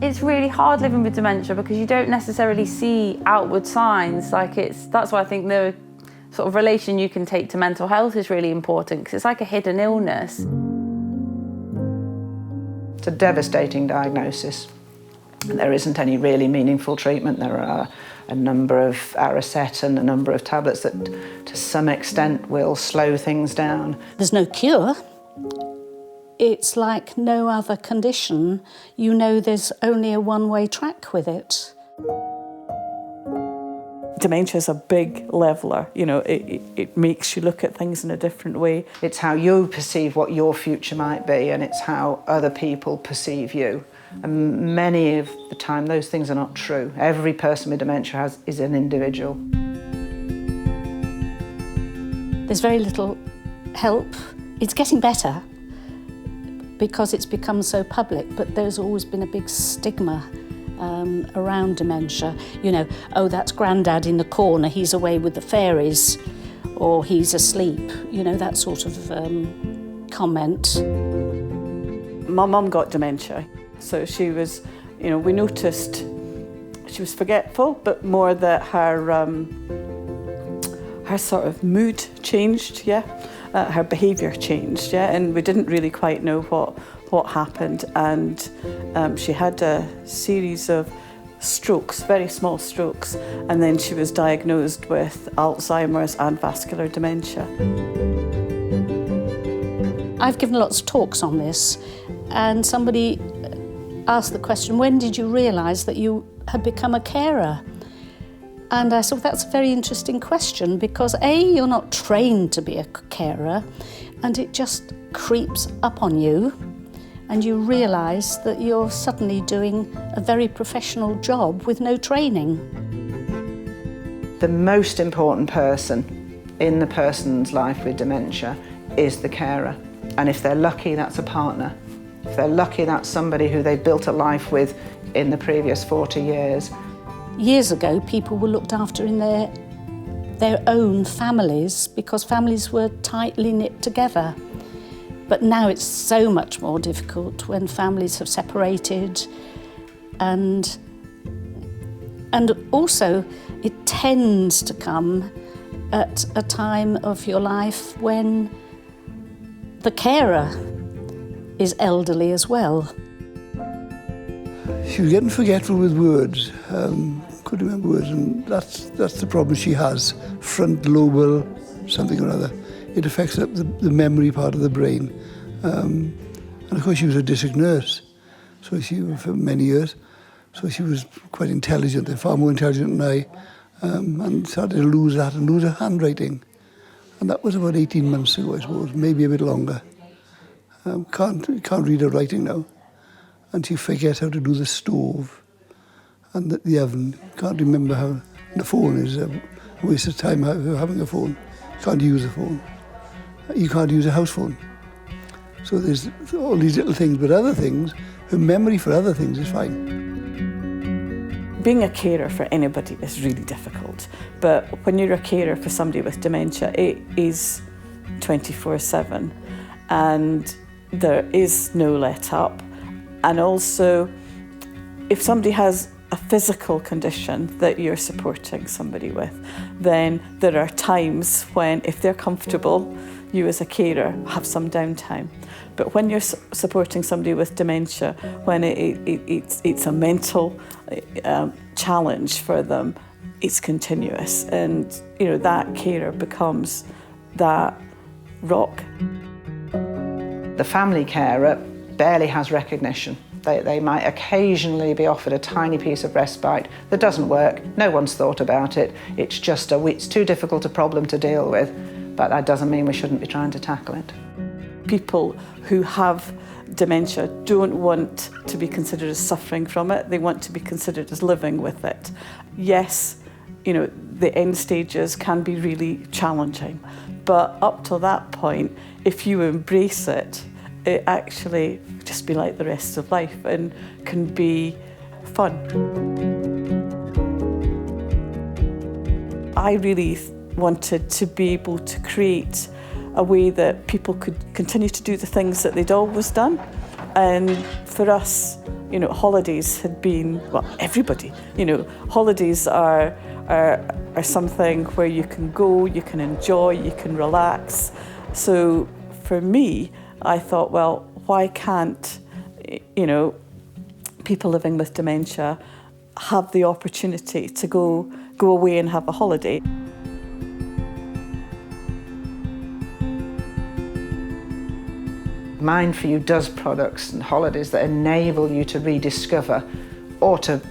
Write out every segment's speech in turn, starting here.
It's really hard living with dementia because you don't necessarily see outward signs. That's why I think the sort of relation you can take to mental health is really important, because it's like a hidden illness. It's a devastating diagnosis. There isn't any really meaningful treatment. There are a number of Aricept and a number of tablets that to some extent will slow things down. There's no cure. It's like no other condition. You know there's only a one-way track with it. Dementia is a big leveller, you know, it makes you look at things in a different way. It's how you perceive what your future might be, and it's how other people perceive you. And many of the time those things are not true. Every person with dementia is an individual. There's very little help. It's getting better because it's become so public, but there's always been a big stigma around dementia. You know, oh, that's Grandad in the corner, he's away with the fairies, or he's asleep, you know, that sort of comment. My mum got dementia, so she was, you know, we noticed she was forgetful, but more that her sort of mood changed, her behaviour changed, and we didn't really quite know what happened, and she had a series of strokes, very small strokes, and then she was diagnosed with Alzheimer's and vascular dementia. I've given lots of talks on this, and somebody asked the question, when did you realise that you had become a carer? And I thought that's a very interesting question, because A, you're not trained to be a carer, and it just creeps up on you, and you realise that you're suddenly doing a very professional job with no training. The most important person in the person's life with dementia is the carer. And if they're lucky, that's a partner. If they're lucky, that's somebody who they've built a life with in the previous 40 years. Years ago, people were looked after in their own families because families were tightly knit together. But now it's so much more difficult when families have separated, and also it tends to come at a time of your life when the carer is elderly as well. She was getting forgetful with words, couldn't remember words, and that's the problem she has, frontal lobal something or other. It affects the memory part of the brain. And of course she was a district nurse, so for many years, so she was quite intelligent, far more intelligent than I, and started to lose that and lose her handwriting. And that was about 18 months ago, I suppose, maybe a bit longer. Can't read her writing now. And she forgets how to do the stove and the oven. Can't remember how. And the phone is a waste of time having a phone. Can't use a phone. You can't use a house phone. So there's all these little things, but other things, her memory for other things is fine. Being a carer for anybody is really difficult, but when you're a carer for somebody with dementia, it is 24/7, and there is no let up. And also, if somebody has a physical condition that you're supporting somebody with, then there are times when, if they're comfortable, you as a carer have some downtime. But when you're supporting somebody with dementia, when it's a mental challenge for them, it's continuous, and you know that carer becomes that rock. The family carer barely has recognition. They might occasionally be offered a tiny piece of respite that doesn't work. No one's thought about it. It's just it's too difficult a problem to deal with, but that doesn't mean we shouldn't be trying to tackle it. People who have dementia don't want to be considered as suffering from it. They want to be considered as living with it. Yes, you know, the end stages can be really challenging, but up till that point, if you embrace it, it actually just be like the rest of life and can be fun. I really wanted to be able to create a way that people could continue to do the things that they'd always done. And for us, you know, holidays had been, well, everybody, you know, holidays are something where you can go, you can enjoy, you can relax. So for me, I thought, well, why can't, you know, people living with dementia have the opportunity to go away and have a holiday? MindforYou does products and holidays that enable you to rediscover, or to,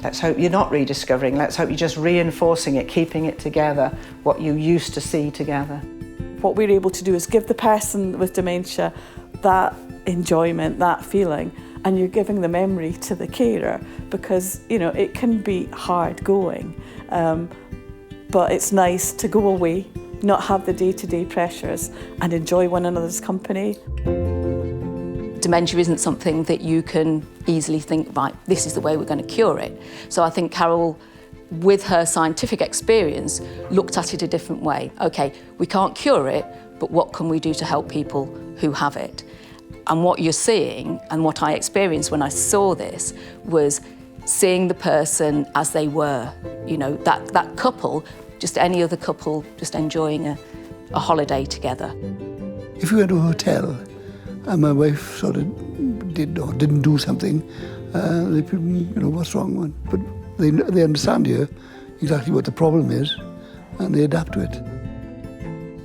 let's hope you're not rediscovering, let's hope you're just reinforcing it, keeping it together, what you used to see together. What we're able to do is give the person with dementia that enjoyment, that feeling, and you're giving the memory to the carer, because, you know, it can be hard going, but it's nice to go away, not have the day-to-day pressures, and enjoy one another's company. Dementia isn't something that you can easily think, right, this is the way we're going to cure it. So I think Carol, with her scientific experience, looked at it a different way. Okay, we can't cure it, but what can we do to help people who have it? And what you're seeing, and what I experienced when I saw this, was seeing the person as they were. You know, that couple, just any other couple, just enjoying a holiday together. If you went to a hotel and my wife sort of did or didn't do something, they people, you know, what's wrong? But they understand here exactly what the problem is, and they adapt to it.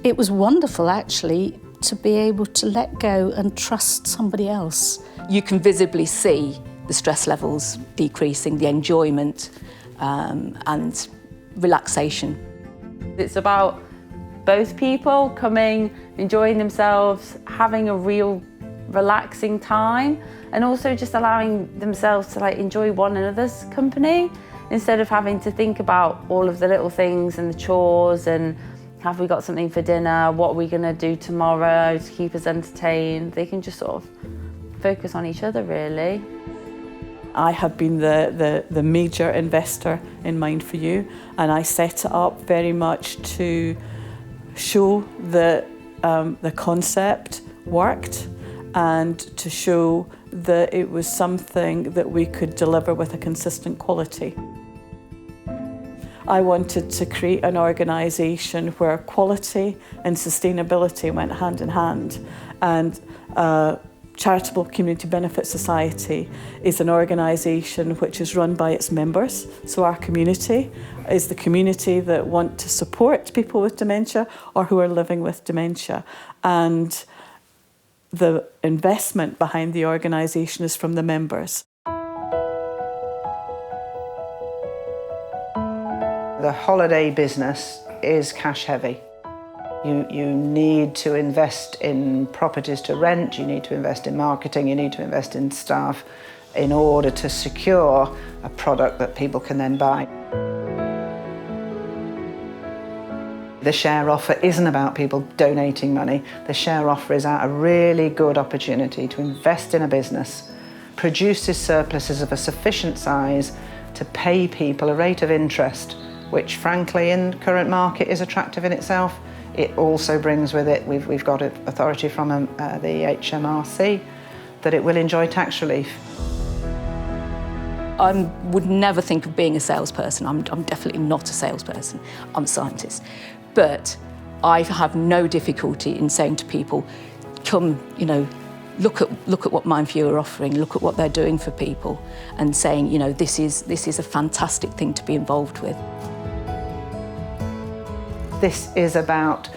It was wonderful, actually, to be able to let go and trust somebody else. You can visibly see the stress levels decreasing, the enjoyment and relaxation. It's about both people coming, enjoying themselves, having a real relaxing time, and also just allowing themselves to enjoy one another's company, instead of having to think about all of the little things and the chores and have we got something for dinner, what are we going to do tomorrow to keep us entertained. They can just sort of focus on each other, really. I have been the major investor in MindforYou, and I set it up very much to show that the concept worked, and to show that it was something that we could deliver with a consistent quality. I wanted to create an organisation where quality and sustainability went hand in hand, and Charitable Community Benefit Society is an organisation which is run by its members. So our community is the community that want to support people with dementia or who are living with dementia. And the investment behind the organisation is from the members. The holiday business is cash heavy. You need to invest in properties to rent, you need to invest in marketing, you need to invest in staff in order to secure a product that people can then buy. The share offer isn't about people donating money. The share offer is a really good opportunity to invest in a business, produces surpluses of a sufficient size to pay people a rate of interest, which frankly in the current market is attractive in itself. It also brings with it, we've got authority from the HMRC, that it will enjoy tax relief. I would never think of being a salesperson. I'm definitely not a salesperson. I'm a scientist. But I have no difficulty in saying to people, come, you know, look at what MindforYou are offering, look at what they're doing for people, and saying, you know, this is a fantastic thing to be involved with. This is about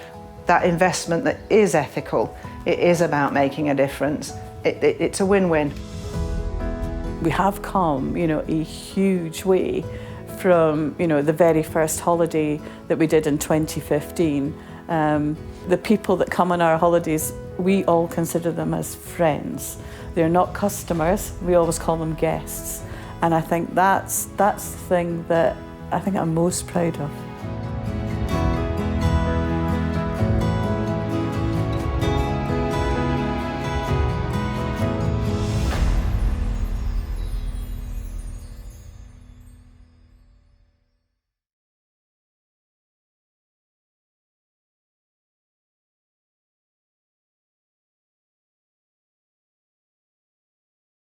that investment that is ethical. It is about making a difference. It's a win-win. We have come, you know, a huge way from, you know, the very first holiday that we did in 2015. The people that come on our holidays, we all consider them as friends. They're not customers, we always call them guests. And I think that's the thing that I think I'm most proud of.